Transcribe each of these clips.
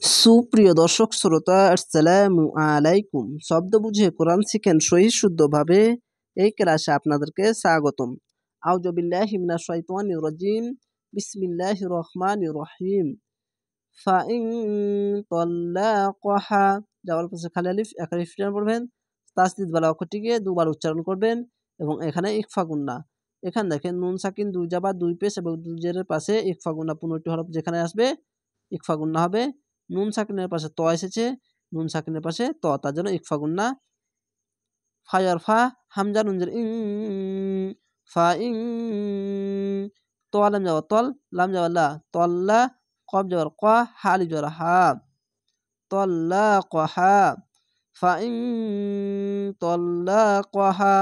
সুপ্রিয় দর্শক শ্রোতা, আসসালামু আলাইকুম। শব্দ বুঝে কোরআন শিখেন সহি শুদ্ধভাবে, এই ক্লাসে আপনাদেরকে স্বাগতম। আউযু বিল্লাহি মিনাশ শাইতানির রাজিম। বিসমিল্লাহির রহমানির রহিম। ফাইন তাল্লাকাহা, যাওয়ার পাশে খালি আলিফ এক আলিফ টেনে পড়বেন। তাসদিদ বালা অক্ষরটিকে দুবার উচ্চারণ করবেন এবং এখানে ইকফা গুন্না। এখানে দেখেন নুন সাকিন দুই জাবা দুই পেশ এবং দুই জেরের পাশে ইকফা গুন্না 15টি হরফ যেখানে আসবে ইকফা গুন্না হবে। নুন সাকিনের পাশে ত এসেছে, নুন সাকিনের পাশে ত, তার জন্য ইকফা গুন্না। ফায়ার ফা, হামজা নুন জের ইং, ফা ইং, ত লাম যাওয়া তল, লাম যাওয়া লা, তল্লা, কফ যাওয়ার ক, হা আলিফ যাওয়ার হা, তল্লাকাহা। ফা ইং তল্লাকাহা,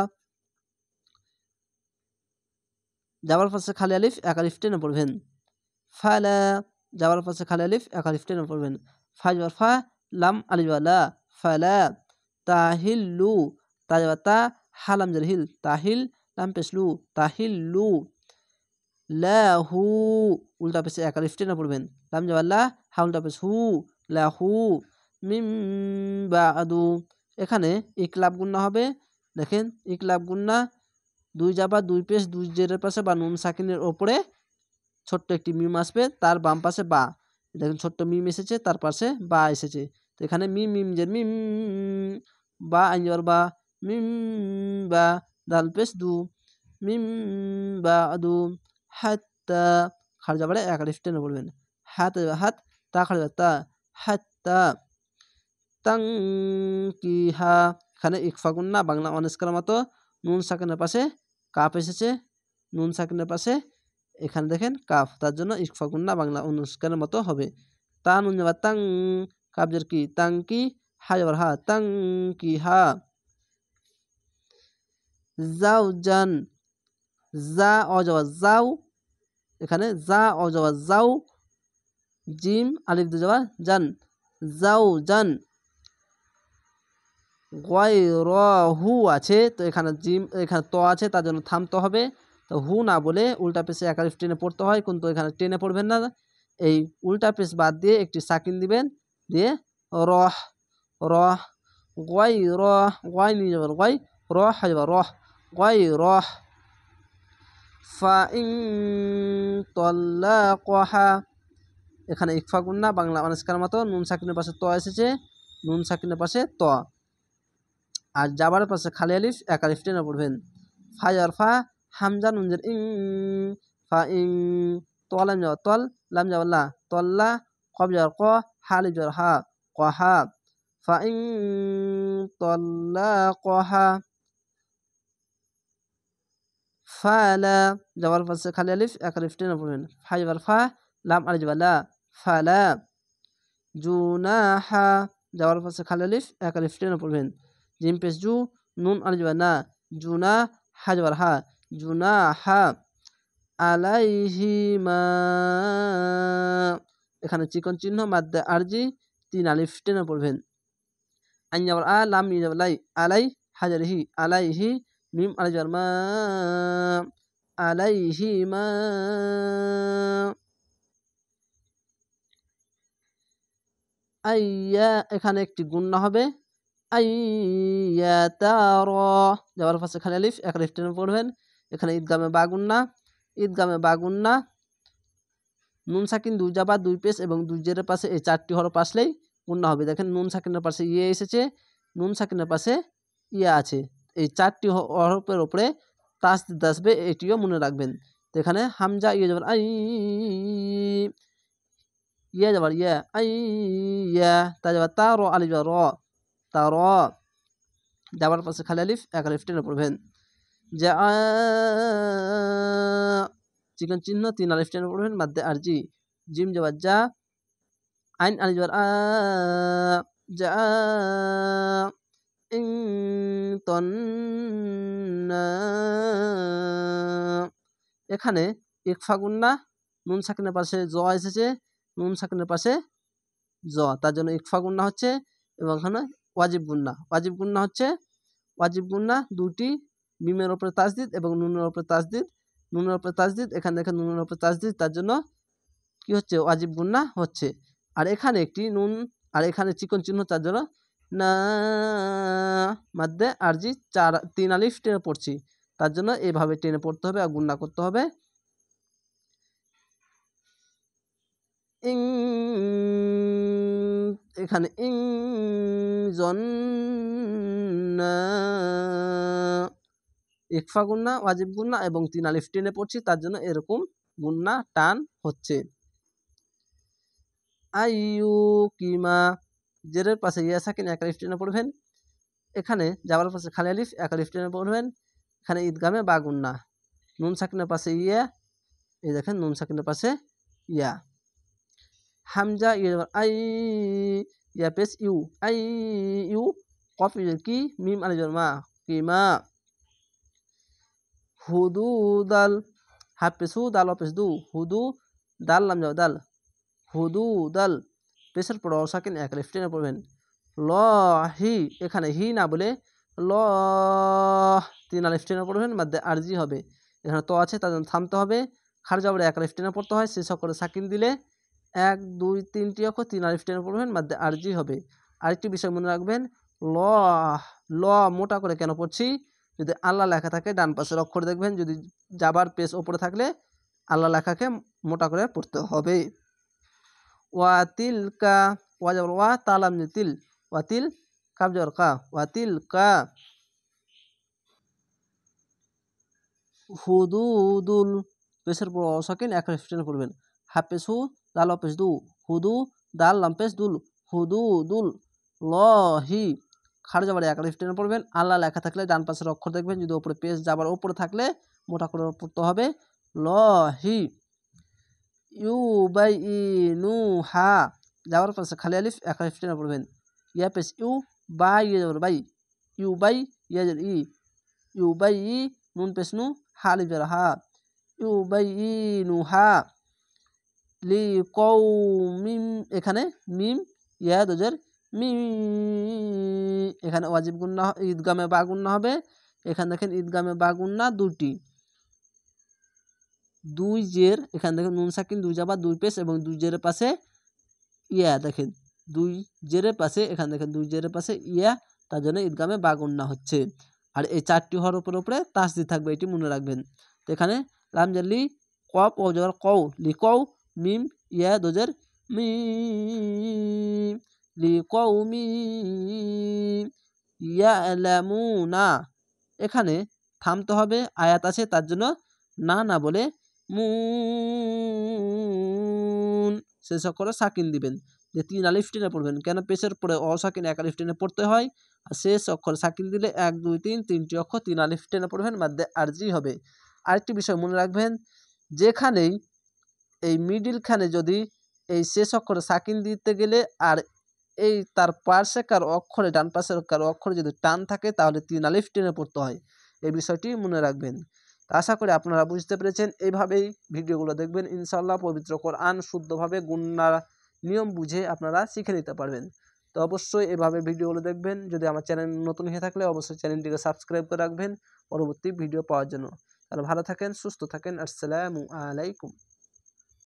যাওয়ার পাশে খালি আলিফ এক আলিফ টেনে পড়বেন। ফালা, যাওয়ার পাশে খালি আলিফ এক আলিফ টেনে পড়বেন। ফা যাওয়ার ফা, লাম আলিফ যাওয়ার লা, ফালা। তাহিল্লু, তা যাওয়ার তা, হা লাম জের হিল, তাহিল, লাম পেশ লু, তাহিল্লু। লাহু, উল্টা পেশে এক আলিফ টেনে পড়বেন। লাম যাওয়ার লা, হা উল্টা পেশ হু, লাহু। মিম বাদু, এখানে ইকলাব গুন্না হবে। দেখেন ইকলাব গুন্না, দুই জাবা দুই পেশ দুই জেরের পাশে বা নুন সাকিনের ওপরে ছোট্ট একটি মিম আসবে, তার বাম পাশে বা। দেখেন ছোট্ট মিম এসেছে, তার পাশে বা এসেছে। তো এখানে মিম মিম জের মিম, বা আইন যাওয়ার বা, মিম বা, দাল পেশ দু, মিম বা দু। হাত্তা, খাড় যাবারে এক আলিফ টেনে পড়বেন। হাত হাত, তা খাড় যাবে তা, হাত্তা। তানকিহা, এখানে ইকফা গুন্না বাংলা অনেস্কার মতো, নুন সাকিনের পাশে কাপ এসেছে, নুন সাকিনের পাশে এখানে দেখেন কাফ, তার জন্য ইকফা গুন্না বাংলা অনুষ্কারের মতো হবে। তা নুন যাবার তাং, কাপ জের কি, তাং কি, হা যাবার হা, তাং কি হা। যাও জান, যা অ যাওয়া যাও, এখানে যা অ যাওয়া যাও, জিম আলিফ দু যাওয়া জান, যাও জান। গয়রহু আছে, তো এখানে জিম এখানে ত আছে, তার জন্য থামতে হবে। তো হু না বলে উল্টা পেশে এক আলিফ টেনে পড়তে হয়, কিন্তু এখানে টেনে পড়বেন না। এই উল্টা পেশ বাদ দিয়ে একটি সাকিন দিবেন, দিয়ে রহ, রহ, গয় রহ, গয় নিয়ে যাবেন গয়, রহ হয়ে যাবে রহ, গয় রহ। ফা ইন তাল্লাকাহা, এখানে ইকফা গুন্না বাংলা অনেস্কার মতো, নুন সাকিনের পাশে ত এসেছে, নুন সাকিনের পাশে ত, আর যাবার পাশে খালি আলিফ এক আলিফ টেনে পড়বেন। ফায়ার ফা, হামজা নুন জের ইং, ফা ইং, তো লাম যাওয়া তল, লাম যাওয়া লা, তল্লা, কফ যাওয়ার ক, হা আলিফ যাওয়ার হা, কহা। ফা ইং তল্লাকাহা। ফালা, যাওয়ার পাশে খালি আলিফ এক আলিফ টেনে পড়বেন। ফাইবার ফা, লাম আলিফ যাওয়া লা, ফালা। জুনাহা, যাওয়ার পাশে খালি আলিফ এক আলিফ টেনে পড়বেন। জিম পেশ জু, নুন আলিফ যাওয়া না, জুনা, হা যাওয়ার হা, জুনাহা। আলাইহিমা, এখানে চিকন চিহ্ন মাদ্দে আরজি 3 আলিফ টেনে পড়বেন। আইন যাওয়ার আ, লাম মি যাওয়ার লাই, আলাই, হাজার হি, আলাইহি, মিম আলিফ যাওয়ার মা, আলাইহিমা। আইয়া, এখানে একটি গুন্না হবে, আইয়াতার, যাওয়ার পাশে খালি আলিফ এক আলিফ টেনে পড়বেন। এখানে ঈদগামে বা গুন্না, ঈদগামে বা গুন্না, নুন সাকিন দুই জাবা দুই পেশ এবং দুই জেরের পাশে এই 4টি হরফ আসলেই গুন্না হবে। দেখেন নুন সাকিনের পাশে ইয়ে এসেছে, নুন সাকিনের পাশে ইয়া আছে, এই 4টি হরফের উপরে তাসদিদ আসবে, এটিও মনে রাখবেন। তো এখানে হামজা ইয়ে যাবার আই, ইয়া যাবার ইয়া, আই ইয়া, তা যাবার তা, র আলিফ যাবার র, তা র। যাবার পাশে খালি আলিফ এক আলিফ টেনে পড়বেন। যা, চিকন চিহ্ন 3 আলিফ টেনে পড়বেন মাদ্দে আরজি। জিম যাবার যা, আইন আলিফ যাবার আ, যা। ইন তন্না, এখানে ইকফা গুন্না, নুন সাকিনের পাশে জ এসেছে, নুন সাকিনের পাশে জ, তার জন্য ইকফা গুন্না হচ্ছে। এবং এখানে ওয়াজিব গুন্না, ওয়াজিব গুন্না হচ্ছে, ওয়াজিব গুন্না দুটি, মিমের উপরে তাসদিদ এবং নুনের উপরে তাসদিদ, নুনের উপরে তাসদিদ, এখানে দেখেন নুনের উপরে তাসদিদ, তার জন্য কি হচ্ছে ওয়াজিব গুন্না হচ্ছে। আর এখানে একটি নুন আর এখানে চিকন চিহ্ন, তার জন্য না মাদ্দে আরজি 3 আলিফ টেনে পড়ছি, তার জন্য এভাবে টেনে পড়তে হবে আর গুণনা করতে হবে। ইং এখানে ইং জন্না ইকফা গুন্না, ওয়াজিব গুন্না এবং 3 আলিফ টেনে পড়ছি, তার জন্য এরকম গুন্না টান হচ্ছে। আইয়ুকিমা জেরের পাশে ইয়া সাকিন এক আলিফ টেনে পড়বেন। এখানে জাবারের পাশে খালি আলিফ এক আলিফ টেনে পড়বেন। এখানে ঈদগামে বা গুন্না, নুন সাকিনের পাশে ইয়া, এই দেখেন নুন সাকিনের পাশে ইয়া। হামজা আই ইয়া পেশ ইউ, আই ইউ, কফ কি, মিম আলিফ মা, কিমা। হুদুদাল হাফেজ হু দাল অপেশ দু, হুদু দাল লাম যাও দাল, হুদুদাল পেশের পর সাকিন এক আলিফ টেনে পড়বেন। ল হি এখানে হি না বলে ল 3 আলিফ টেনে পড়বেন, মধ্যে আরজি হবে। এখানে তো আছে, তার জন্য থামতে হবে। খার জবরে এক আলিফ টেনে পড়তে হয়, শেষ করে সাকিন দিলে 1 2 3টি অক্ষর 3 আলিফ টেনে পড়বেন, মধ্যে আরজি হবে। আরেকটি বিষয় মনে রাখবেন, ল ল মোটা করে কেন পড়ছি, যদি আল্লাহ লেখা থাকে ডান পাশের অক্ষর দেখবেন, যদি জাবার পেশ ওপরে থাকলে আল্লাহ লেখাকে মোটা করে পড়তে হবে। ওয়াতিলকা ওয়া জবর ওয়া তালাম তিল, ওয়াতিল কাব জবর কা, ওয়াতিলকা হুদুদুল পেশের পর সাকিন এক আলিফ টেনে পড়বেন। হাফেজ হু দাল অপেশ দু, হুদু দাল লাম্পেশ দুল, হুদুদুল লহি খার যাবার এক আলিফ টেনে পড়বেন। আল্লাহ লেখা থাকলে ডান পাশের অক্ষর দেখবেন, যদি ওপরে পেশ যাবার ওপরে থাকলে মোটা করে পড়তে হবে লহি। ইউবাইনুহা যাওয়ার পাশে খালি আলিফ এক আলিফ টেনে পড়বেন। ইয়া পেশ ইউ বা ইয়ে যাবার বাই, ইউ বাই ইয়া যার ই, ইউ বাই ই নুন পেশ নু হা আলিফ যার হা, ইউবাইনুহা লিকৌমিন এখানে মিম ইয়া দোজের মি, এখানে ওয়াজিব গুন্না ঈদগামে বা গুন্না হবে। এখানে দেখেন ঈদগামে বা গুন্না দুটি, 2 জের, এখানে দেখেন নুন সাকিন 2 জাবা 2 পেশ এবং 2 জেরের পাশে ইয়া, দেখেন 2 জেরের পাশে, এখানে দেখেন 2 জেরের পাশে ইয়া, তার জন্য ঈদগামে বা গুন্না হচ্ছে। আর এই 4টি হরফের উপরে তাসদিদ থাকবে, এটি মনে রাখবেন। তো এখানে লাম জালি কফ ও জবর কও লিকও, মিম ইয়া দোজের মিম লিকৌমিন ইয়ালামুনা, এখানে থামতে হবে, আয়াত আছে, তার জন্য না না বলে মুন শেষ করে সাকিন দিবেন, যে 3 আলিফ টেনে পড়বেন। কেন পেশের পরে অসাকিন এক আলিফ টেনে পড়তে হয়, আর শেষ অক্ষর সাকিন দিলে 1 2 3 3টি অক্ষর 3 আলিফ টেনে পড়বেন, মাদ্দে আরজি হবে। আরেকটি বিষয় মনে রাখবেন, যেখানেই এই মিডিলখানে যদি এই শেষ অক্ষরে সাকিন দিতে গেলে আর এই তার পাশে কারো অক্ষরে ডান পাশের কারো অক্ষরে যদি টান থাকে, তাহলে 3 আলিফ টেনে পড়তে হয়। এই বিষয়টি মনে রাখবেন। আশা করি আপনারা বুঝতে পেরেছেন। এইভাবেই ভিডিওগুলো দেখবেন, ইনশাআল্লাহ পবিত্র কোরআন শুদ্ধভাবে গুণনার নিয়ম বুঝে আপনারা শিখে নিতে পারবেন। তো অবশ্যই এভাবে ভিডিওগুলো দেখবেন। যদি আমার চ্যানেল নতুন হয়ে থাকলে অবশ্যই চ্যানেলটিকে সাবস্ক্রাইব করে রাখবেন পরবর্তী ভিডিও পাওয়ার জন্য। তাহলে ভালো থাকেন, সুস্থ থাকেন। আসসালামু আলাইকুম।